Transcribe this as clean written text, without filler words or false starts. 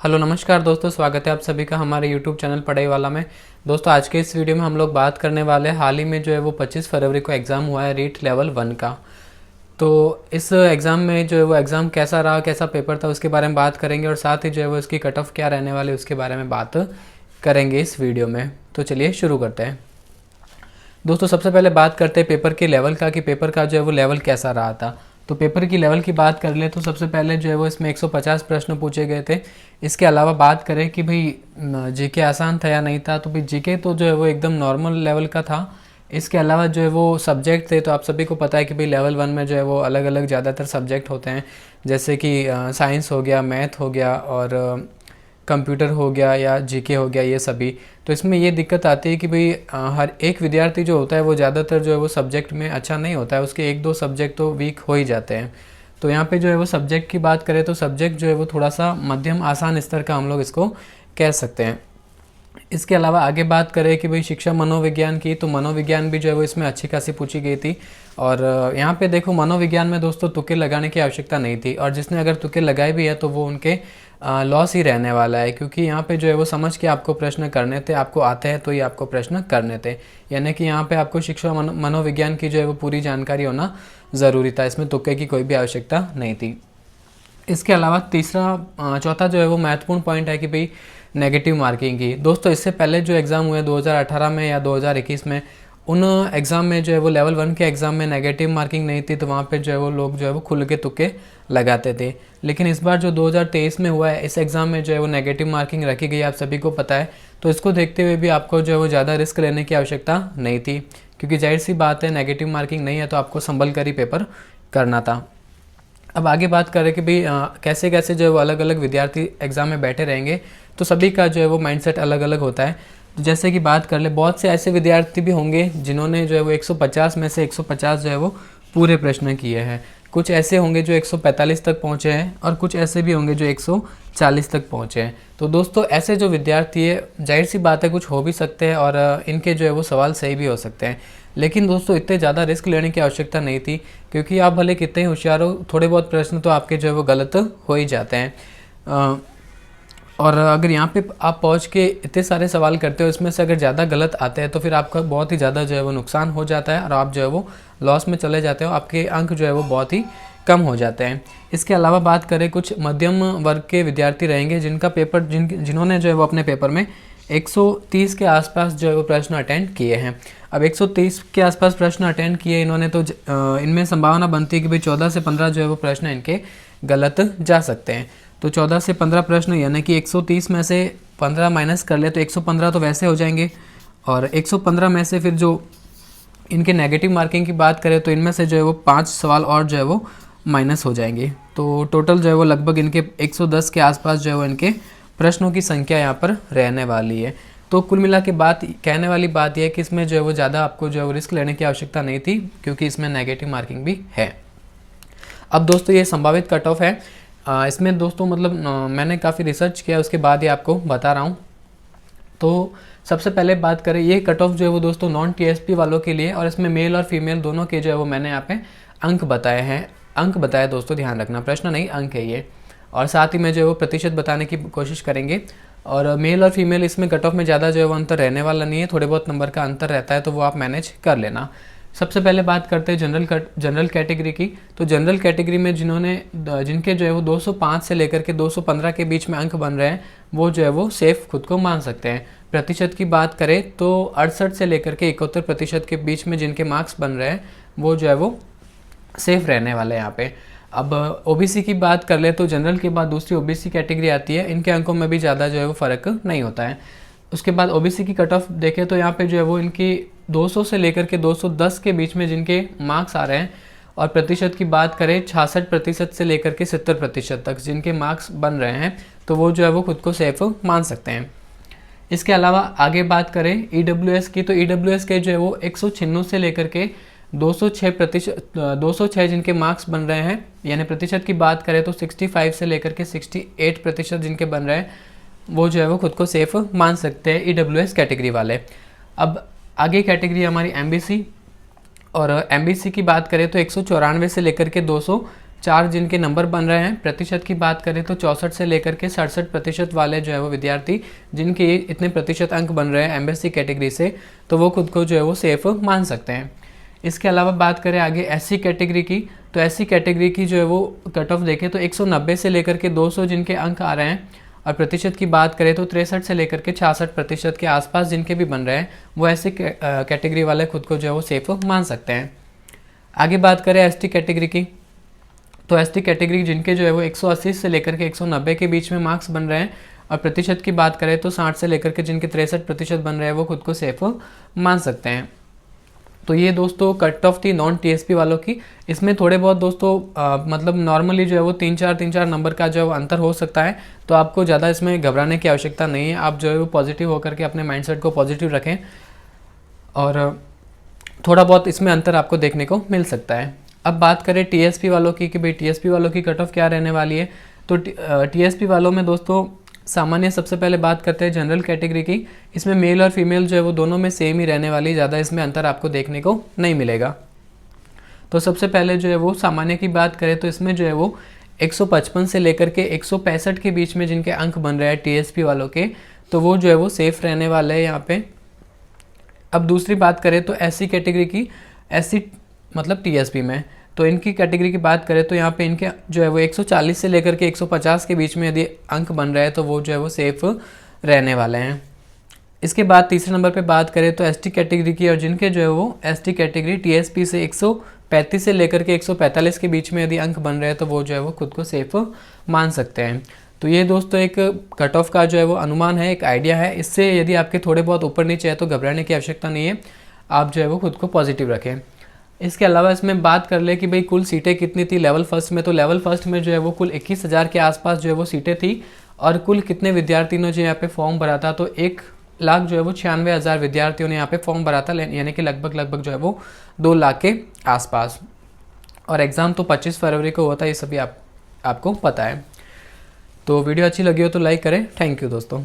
Hello नमस्कार दोस्तों, स्वागत है आप सभी का हमारे यूट्यूब चैनल पढ़ाई वाला में। दोस्तों आज के इस वीडियो में हम लोग बात करने वाले हैं हाल ही में जो है वो 25 फरवरी को एग्ज़ाम हुआ है रीट लेवल 1 का। तो इस एग्ज़ाम में जो है वो एग्ज़ाम कैसा रहा, कैसा पेपर था, उसके बारे में बात करेंगे और साथ ही जो है वो इसकी कट ऑफ क्या रहने वाली है उसके बारे में बात करेंगे इस वीडियो में। तो चलिए शुरू करते हैं। दोस्तों सबसे पहले बात करते हैं पेपर के लेवल का कि पेपर का जो है वो लेवल कैसा रहा था। तो पेपर की लेवल की बात कर ले तो सबसे पहले जो है वो इसमें 150 प्रश्न पूछे गए थे। इसके अलावा बात करें कि भाई जीके आसान था या नहीं था, तो भाई जीके तो जो है वो एकदम नॉर्मल लेवल का था। इसके अलावा जो है वो सब्जेक्ट थे, तो आप सभी को पता है कि भाई लेवल 1 में जो है वो अलग अलग ज़्यादातर सब्जेक्ट होते हैं, जैसे कि साइंस हो गया, मैथ हो गया और कंप्यूटर हो गया या जीके हो गया, ये सभी। तो इसमें ये दिक्कत आती है कि भाई हर एक विद्यार्थी जो होता है वो ज़्यादातर जो है वो सब्जेक्ट में अच्छा नहीं होता है, उसके एक दो सब्जेक्ट तो वीक हो ही जाते हैं। तो यहाँ पे जो है वो सब्जेक्ट की बात करें तो सब्जेक्ट जो है वो थोड़ा सा मध्यम आसान स्तर का हम लोग इसको कह सकते हैं। इसके अलावा आगे बात करें कि भाई शिक्षा मनोविज्ञान की, तो मनोविज्ञान भी जो है वो इसमें अच्छी खासी पूछी गई थी। और यहाँ पे देखो मनोविज्ञान में दोस्तों तुक्के लगाने की आवश्यकता नहीं थी, और जिसने अगर तुक्के लगाए भी है तो वो उनके लॉस ही रहने वाला है, क्योंकि यहाँ पे जो है वो समझ के आपको प्रश्न करने थे, आपको आते हैं तो ही आपको प्रश्न करने थे। यानी कि यहाँ पे आपको शिक्षा मनोविज्ञान की जो है वो पूरी जानकारी होना ज़रूरी था, इसमें तुक्के की कोई भी आवश्यकता नहीं थी। इसके अलावा चौथा जो है वो महत्वपूर्ण पॉइंट है कि भाई नेगेटिव मार्किंग की। दोस्तों इससे पहले जो एग्ज़ाम हुए 2018 में या 2021 में, उन एग्ज़ाम में जो है वो लेवल 1 के एग्ज़ाम में नेगेटिव मार्किंग नहीं थी, तो वहाँ पे जो है वो लोग जो है वो खुल के तुक्के लगाते थे। लेकिन इस बार जो 2023 में हुआ है, इस एग्ज़ाम में जो है वो नेगेटिव मार्किंग रखी गई, आप सभी को पता है। तो इसको देखते हुए भी आपको जो है वो ज़्यादा रिस्क लेने की आवश्यकता नहीं थी, क्योंकि जाहिर सी बात है नेगेटिव मार्किंग नहीं है तो आपको संभल कर ही पेपर करना था। अब आगे बात करें कि भाई कैसे कैसे जो है वो अलग अलग विद्यार्थी एग्ज़ाम में बैठे रहेंगे, तो सभी का जो है वो माइंडसेट अलग अलग होता है। तो जैसे कि बात कर ले, बहुत से ऐसे विद्यार्थी भी होंगे जिन्होंने जो है वो 150 में से 150 जो है वो पूरे प्रश्न किए हैं। कुछ ऐसे होंगे जो 145 तक पहुँचे हैं, और कुछ ऐसे भी होंगे जो 140 तक पहुँचे हैं। तो दोस्तों ऐसे जो विद्यार्थी है, जाहिर सी बात है कुछ हो भी सकते हैं और इनके जो है वो सवाल सही भी हो सकते हैं। लेकिन दोस्तों इतने ज़्यादा रिस्क लेने की आवश्यकता नहीं थी, क्योंकि आप भले कितने ही होशियार हो, थोड़े बहुत प्रश्न तो आपके जो है वो गलत हो ही जाते हैं। और अगर यहाँ पे आप पहुँच के इतने सारे सवाल करते हो, इसमें से अगर ज़्यादा गलत आते हैं तो फिर आपका बहुत ही ज़्यादा जो है वो नुकसान हो जाता है और आप जो है वो लॉस में चले जाते हो, आपके अंक जो है वो बहुत ही कम हो जाते हैं। इसके अलावा बात करें, कुछ मध्यम वर्ग के विद्यार्थी रहेंगे जिनका पेपर जिन्होंने जो है वो अपने पेपर में 130 के आसपास जो है वो प्रश्न अटेंड किए हैं। अब 130 के आसपास प्रश्न अटेंड किए इन्होंने, तो इनमें संभावना बनती है कि भाई 14 से 15 जो है वो प्रश्न इनके गलत जा सकते हैं। तो 14 से 15 प्रश्न, यानी कि 130 में से 15 माइनस कर ले तो 115 तो वैसे हो जाएंगे, और 115 में से फिर जो इनके नेगेटिव मार्किंग की बात करें तो इनमें से जो है वो 5 सवाल और जो है वो माइनस हो जाएंगे। तो टोटल जो है वो लगभग इनके 110 के आसपास जो है वो इनके प्रश्नों की संख्या यहाँ पर रहने वाली है। तो कुल मिला के कहने वाली बात यह है कि इसमें जो है वो ज़्यादा आपको जो है वो रिस्क लेने की आवश्यकता नहीं थी, क्योंकि इसमें नेगेटिव मार्किंग भी है। अब दोस्तों ये संभावित कट ऑफ है, इसमें दोस्तों मतलब मैंने काफ़ी रिसर्च किया, उसके बाद ही आपको बता रहा हूँ। तो सबसे पहले बात करें, ये कट ऑफ जो है वो दोस्तों नॉन टीएसपी वालों के लिए, और इसमें मेल और फीमेल दोनों के जो है वो मैंने यहाँ पे अंक बताए हैं। अंक बताया दोस्तों, ध्यान रखना, प्रश्न नहीं अंक है ये। और साथ ही में जो है वो प्रतिशत बताने की कोशिश करेंगे। और मेल और फीमेल इसमें कट ऑफ में ज़्यादा जो है वो अंतर रहने वाला नहीं है, थोड़े बहुत नंबर का अंतर रहता है, तो वो आप मैनेज कर लेना। सबसे पहले बात करते हैं जनरल कैटेगरी की। तो जनरल कैटेगरी में जिनके जो है वो 205 से लेकर के 215 के बीच में अंक बन रहे हैं, वो जो है वो सेफ खुद को मान सकते हैं। प्रतिशत की बात करें तो 68 से लेकर के 71% के बीच में जिनके मार्क्स बन रहे हैं, वो जो है वो सेफ रहने वाले हैं यहाँ पे। अब ओबीसी की बात कर ले तो जनरल के बाद दूसरी ओबीसी कैटेगरी आती है, इनके अंकों में भी ज़्यादा जो है वो फ़र्क नहीं होता है। उसके बाद ओबीसी की कट ऑफ देखें तो यहाँ पे जो है वो इनकी 200 से लेकर के 210 के बीच में जिनके मार्क्स आ रहे हैं, और प्रतिशत की बात करें 66% से लेकर के 70% तक जिनके मार्क्स बन रहे हैं, तो वो जो है वो खुद को सेफ मान सकते हैं। इसके अलावा आगे बात करें ईडब्ल्यूएस की, तो ईडब्ल्यूएस के जो है वो 196 से लेकर के 206 जिनके मार्क्स बन रहे हैं, यानी प्रतिशत की बात करें तो 65 से लेकर के 68% जिनके बन रहे हैं, वो जो है वो खुद को सेफ मान सकते हैं ईडब्ल्यूएस कैटेगरी वाले। अब आगे कैटेगरी हमारी एमबीसी, और एमबीसी की बात करें तो 194 से लेकर के 4 जिनके नंबर बन रहे हैं, प्रतिशत की बात करें तो 64 से लेकर के 67% वाले जो है वो विद्यार्थी जिनके इतने प्रतिशत अंक बन रहे हैं एमएससी कैटेगरी से, तो वो खुद को जो है वो सेफ मान सकते हैं। इसके अलावा बात करें आगे एससी कैटेगरी की, तो एससी कैटेगरी की जो है वो कट ऑफ देखें तो 190 से लेकर के 200 जिनके अंक आ रहे हैं, और प्रतिशत की बात करें तो 63 से लेकर के 66% के आसपास जिनके भी बन रहे हैं, वो ऐसे कैटेगरी वाले खुद को जो है वो सेफ मान सकते हैं। आगे बात करें एसटी कैटेगरी की, तो एसटी कैटेगरी जिनके जो है वो 180 से लेकर के 190 के बीच में मार्क्स बन रहे हैं, और प्रतिशत की बात करें तो 60 से लेकर के जिनके 63% बन रहे हैं, वो खुद को सेफ मान सकते हैं। तो ये दोस्तों कट ऑफ थी नॉन टीएसपी वालों की। इसमें थोड़े बहुत दोस्तों मतलब नॉर्मली जो है वो 3-4 नंबर का जो अंतर हो सकता है, तो आपको ज़्यादा इसमें घबराने की आवश्यकता नहीं है। आप जो है वो पॉजिटिव होकर के अपने माइंडसेट को पॉजिटिव रखें, और थोड़ा बहुत इसमें अंतर आपको देखने को मिल सकता है। अब बात करें टीएसपी वालों की कि भाई टीएसपी वालों की कट ऑफ क्या रहने वाली है, तो टीएसपी वालों में दोस्तों सामान्य सबसे पहले बात करते हैं जनरल कैटेगरी की। इसमें मेल और फीमेल जो है वो दोनों में सेम ही रहने वाली, ज़्यादा इसमें अंतर आपको देखने को नहीं मिलेगा। तो सबसे पहले जो है वो सामान्य की बात करें तो इसमें जो है वो 155 से लेकर के 165 के बीच में जिनके अंक बन रहे हैं टीएसपी वालों के, तो वो जो है वो सेफ रहने वाले हैं यहाँ पे। अब दूसरी बात करें तो एससी कैटेगरी की, एससी मतलब टीएसपी में, तो इनकी कैटेगरी की बात करें तो यहाँ पे इनके जो है वो 140 से लेकर के 150 के बीच में यदि अंक बन रहे हैं, तो वो जो है वो सेफ रहने वाले हैं। इसके बाद तीसरे नंबर पे बात करें तो एसटी कैटेगरी की, और जिनके जो है वो एसटी कैटेगरी टीएसपी से 135 से लेकर के 145 के बीच में यदि अंक बन रहे हैं, तो वो जो है वो खुद को सेफ मान सकते हैं। तो ये दोस्तों एक कट ऑफ का जो है वो अनुमान है, एक आइडिया है। इससे यदि आपके थोड़े बहुत ऊपर नीचे है तो घबराने की आवश्यकता नहीं है, आप जो है वो खुद को पॉजिटिव रखें। इसके अलावा इसमें बात कर ले कि भाई कुल सीटें कितनी थी लेवल फर्स्ट में, तो लेवल फर्स्ट में जो है वो कुल 21,000 के आसपास जो है वो सीटें थी, और कुल कितने विद्यार्थियों ने जो यहाँ पे फॉर्म भरा था, तो 1 लाख जो है वो 96,000 विद्यार्थियों ने यहाँ पे फॉर्म भरा था, यानी कि लगभग जो है वो 2 लाख के आसपास। और एग्ज़ाम तो 25 फरवरी को हुआ था, ये सभी आपको पता है। तो वीडियो अच्छी लगी हो तो लाइक करें। थैंक यू दोस्तों।